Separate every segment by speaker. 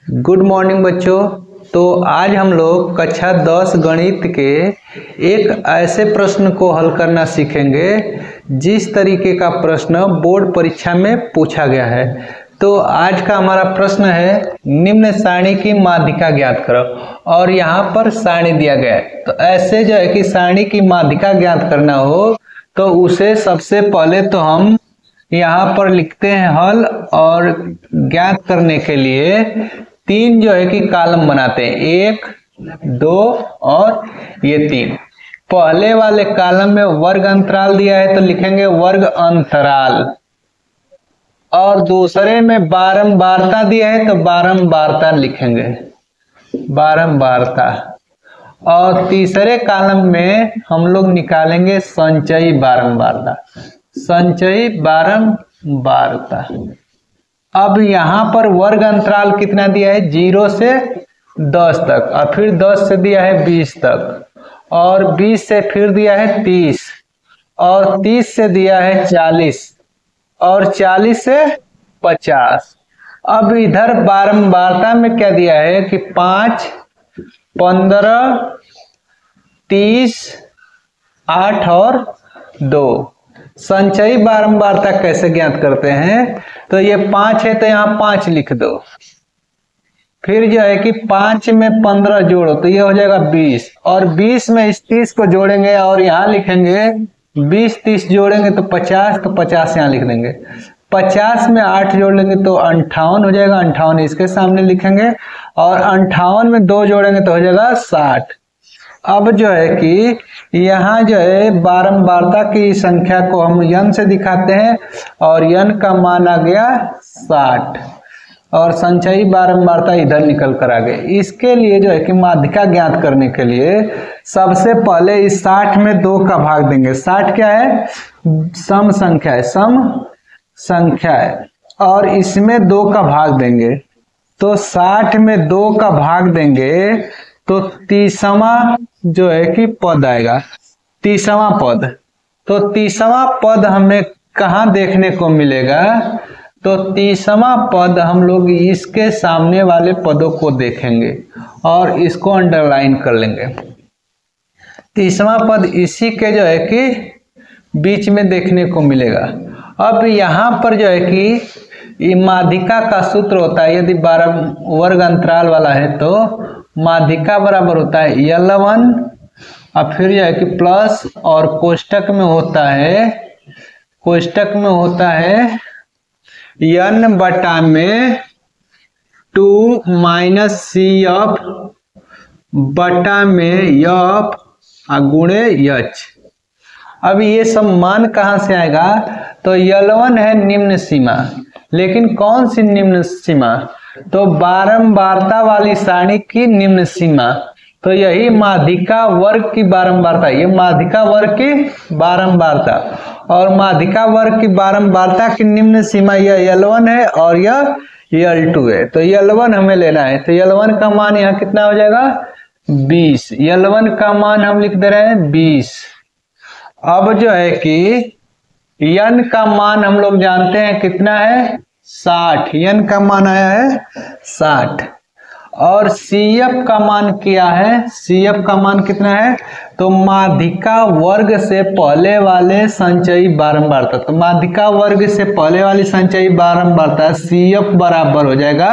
Speaker 1: Good morning बच्चों। तो आज हम लोग कक्षा 10 गणित के एक ऐसे प्रश्न को हल करना सीखेंगे जिस तरीके का प्रश्न बोर्ड परीक्षा में पूछा गया है। तो आज का हमारा प्रश्न है, निम्न सारणी की माध्यिका ज्ञात करो। और यहाँ पर सारणी दिया गया है। तो ऐसे जो है कि सारणी की माध्यिका ज्ञात करना हो तो उसे सबसे पहले तो हम यहाँ पर लिखते हैं हल, और ज्ञात करने के लिए तीन जो है कि कॉलम बनाते हैं, 1, 2 और ये 3। पहले वाले कॉलम में वर्ग अंतराल दिया है तो लिखेंगे वर्ग अंतराल, और दूसरे में बारंबारता दिया है तो बारंबारता लिखेंगे, बारंबारता। और तीसरे कॉलम में हम लोग निकालेंगे संचयी बारंबारता, संचयी बारंबारता। अब यहाँ पर वर्ग अंतराल कितना दिया है, 0 से 10 तक, और फिर 10 से दिया है 20 तक, और 20 से फिर दिया है 30, और 30 से दिया है 40, और 40 से 50। अब इधर बारंबारता में क्या दिया है कि 5, 15, 30, 8 और 2। संचयी बारंबारता कैसे ज्ञात करते हैं, तो ये 5 है तो यहाँ 5 लिख दो, फिर जो है कि 5 में 15 जोड़ो तो ये हो जाएगा 20, और 20 में इस 30 को जोड़ेंगे और यहाँ लिखेंगे 20 30 जोड़ेंगे तो 50, तो 50 यहाँ लिख देंगे। 50 में 8 जोड़ लेंगे तो 58 हो जाएगा, 58 इसके सामने लिखेंगे, और 58 में 2 जोड़ेंगे तो हो जाएगा 60। अब जो है कि यहाँ जो है बारंबारता की संख्या को हम n से दिखाते हैं, और n का मान आ गया 60, और संचयी बारंबारता इधर निकल कर आ गई। इसके लिए जो है कि माध्यिका ज्ञात करने के लिए सबसे पहले इस 60 में 2 का भाग देंगे। 60 क्या है, सम संख्या है, सम संख्या है, और इसमें 2 का भाग देंगे। तो 60 में 2 का भाग देंगे तो 30वां जो है कि पद आएगा, 30वां पद। तो 30वां पद हमें कहाँ देखने को मिलेगा, तो 30वां पद हम लोग इसके सामने वाले पदों को देखेंगे और इसको अंडरलाइन कर लेंगे। 30वां पद इसी के जो है कि बीच में देखने को मिलेगा। अब यहाँ पर जो है कि ये माध्यिका का सूत्र होता है, यदि वर्ग अंतराल वाला है तो माध्यिका बराबर होता है L1, और फिर जो है कि प्लस, और कोष्टक में होता है n बटा में 2 माइनस CF बटा में F गुणे H। अब ये सब मान कहाँ से आएगा, तो L1 है निम्न सीमा, लेकिन कौन सी निम्न सीमा, तो बारंबारता वाली सारणी की निम्न सीमा। तो यही माध्यिका वर्ग की बारंबारता, ये माध्यिका वर्ग की बारंबारता, और माध्यिका वर्ग की बारंबारता की निम्न सीमा यह L1 है और यह L2 है। तो L1 हमें लेना है, तो L1 का मान यहाँ कितना हो जाएगा, 20। L1 का मान हम लिख दे रहे हैं 20। अब जो है कि n का मान हम लोग जानते हैं कितना है, 60। n का मान आया है 60, और CF का मान क्या है, CF का मान कितना है, तो माध्यिका वर्ग से पहले वाले संचयी बारंबारता, तो माध्यिका वर्ग से पहले वाली संचयी बारंबारता CF बराबर हो जाएगा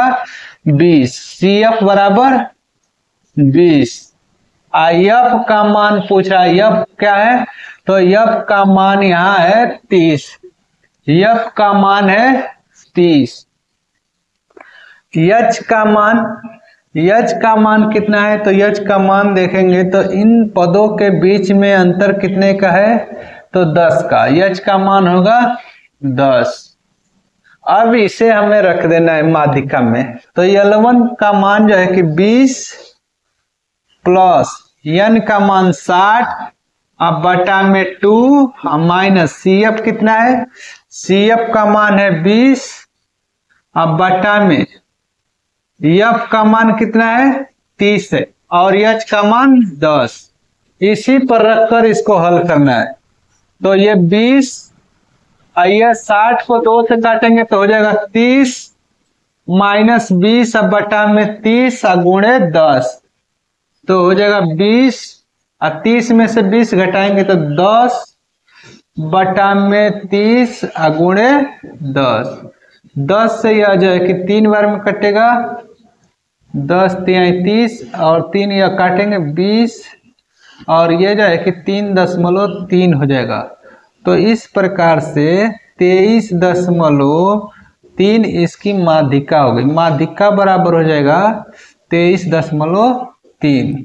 Speaker 1: 20। CF बराबर 20। F का मान पूछ रहा है, F क्या है, तो F का मान यहाँ है 30, F का मान है 30। H का मान कितना है, तो H का मान देखेंगे तो इन पदों के बीच में अंतर कितने का है, तो 10 का। H का मान होगा 10। अब इसे हमें रख देना है माध्यिका में, तो L1 का मान जो है कि 20 प्लस n का मान 60, अब बटा में 2 माइनस CF कितना है, CF का मान है 20, अब बटा में F का मान कितना है 30 है, और H का मान 10। इसी पर रखकर इसको हल करना है। तो ये 20, आइए 60 को 2 से काटेंगे तो हो जाएगा 30, -20 अब बटा में 30 गुणे 10, तो हो जाएगा 20 और 30 में से 20 घटाएंगे तो 10 बटा में 30 गुणे 10। 10 से यह जो है कि 3 बार में कटेगा, 10 3 30 और 3 यह काटेंगे 20 और ये जो है कि 3.3 हो जाएगा। तो इस प्रकार से 23.3 इसकी माध्यिका हो गई। माध्यिका बराबर हो जाएगा 23.3।